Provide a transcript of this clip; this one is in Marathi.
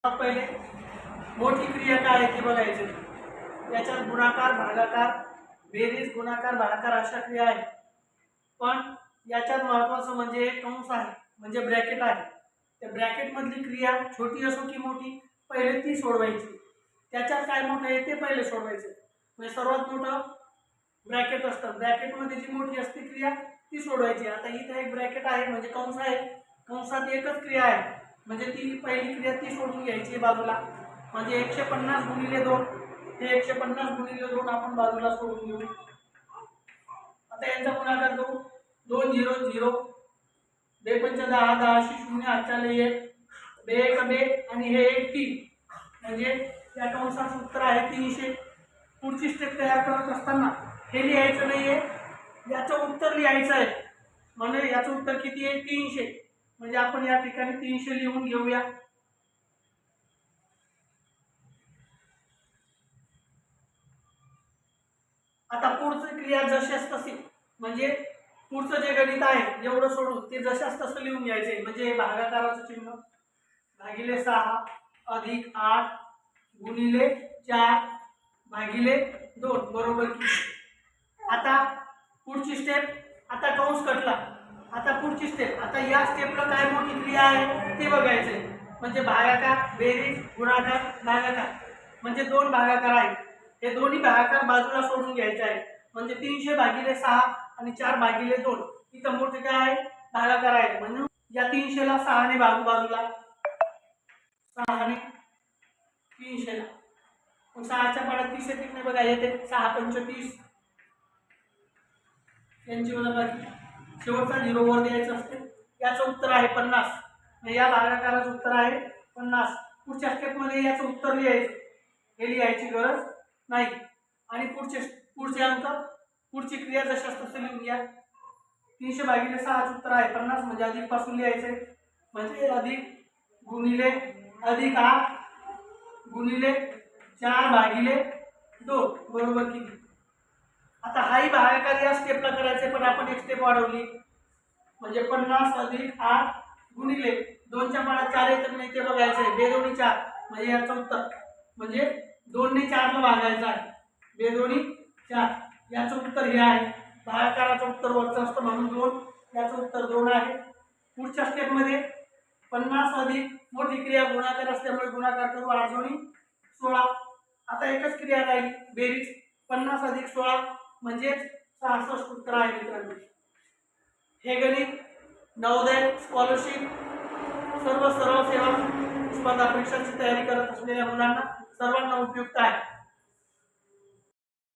पहिले मोठी क्रिया काय आहे ते बघायचे। याच्यात गुणाकार, भागाकार, बेरीज, गुणाकार, भागाकार अशा क्रिया आहेत। पण याच्यात महत्त्वाचं म्हणजे एक कंस आहे, म्हणजे ब्रॅकेट आहे। त्या ब्रॅकेट मधली क्रिया छोटी असो की मोठी, पहिले ती सोडवायची। त्याच्यात काय मोठं आहे ते पहिले सोडवायचं। म्हणजे सर्वात मोठं ब्रॅकेट असतं, ब्रॅकेट मध्ये जी मोठी असते क्रिया ती सोडवायची। आता इथे एक ब्रॅकेट आहे म्हणजे कंस आहे, कंसात एकच क्रिया आहे म्हणजे ती पहिली क्रिया ती सोडून घ्यायची बाजूला। म्हणजे 150 गुणिले 2 हे 150 गुणिले 2 आपण बाजूला सोडून घेऊ। आता यांचा गुणाकार करू। 2 0 0 2 5 10 10 0 8 1 2 1 2 आणि हे 1 3 म्हणजे या कंसाचं उत्तर आहे 300। पुढची स्टेप तयार करत असताना हे लिहायचं नाहीये, याचं उत्तर लिहायचं आहे। म्हणजे याचं उत्तर किती आहे 300, म्हणजे आपण या ठिकाणी 300 लिहून घेऊया। आता पुढची क्रिया जशास तशी, म्हणजे पुढचं जे गणित आहे जेवढं सोडून ते जशास तसं लिहून घ्यायचे। म्हणजे भागाकाराचं चिन्ह भागिले 6 अधिक 8 गुणिले 4 भागिले 2 बरोबर किती। आता पुढची स्टेप, आता कंस कटला। आता पुढची स्टेप, आता या स्टेपला काय मोठी क्रिया आहे ते बघायचंय। म्हणजे भागाकार, बेरीज, गुणाकार, भागाकार, म्हणजे दोन भागाकार आहेत। हे दोन्ही भागाकार बाजूला सोडून घ्यायचे आहे। म्हणजे 300 भागिले 6 आणि 4 भागिले 2 इथं मोठे काय आहे भागाकार आहे। म्हणून या 300 ला 6 ने भागू बाजूला, 6 ने 300 ला। मग 6 च्या पाड्यात 30 येतील नाही बघा, येते 6 पंच 30, यांची वजाबाकी, शेवटचा 0 वर द्यायचं असते। याचं उत्तर आहे 50, म्हणजे या भागाकाराचं उत्तर आहे 50। पुढच्या स्टेप मध्ये याचं उत्तर लिहायचं, हे लिहायची गरज नाही। आणि पुढचे अंक, पुढची क्रिया जशास तसं लिहून घ्या। 300 भागिले 6 उत्तर आहे 50, म्हणजे अधिक पासून लिहायचंय। म्हणजे अधिक गुणिले अधिक 8 गुणिले 4 भागिले 2 बरोबर किती। आता हाही भागाकार या स्टेपला करायचे, पण आपण एक स्टेप वाढवली। म्हणजे 50 अधिक 8 गुणिले 2 च्या पाड्यात 4 येत नाही ते बघायचंय। 2 दोन्ही 4 म्हणजे याचं उत्तर, म्हणजे 2 ने 4 ला भागायचं आहे। 2 दोन्ही 4, याचं उत्तर हे आहे। भागाकाराचं उत्तर वरचं असतं म्हणून 2, याचं उत्तर 2 आहे। पुढच्या स्टेप मध्ये 50 अधिक मोठी क्रिया गुणाकार असल्यामुळे गुणाकार करू, 8 दोन्ही 16। आता एकच क्रिया राहिली बेरीज, 50 अधिक 16 म्हणजे 66 उत्तर आहे मित्रांनो। हे गणित नवोदय, स्कॉलरशिप, सर्व सेवा स्पर्धा परीक्षांची तयारी करत असलेल्या मुलांना सर्वांना उपयुक्त आहे।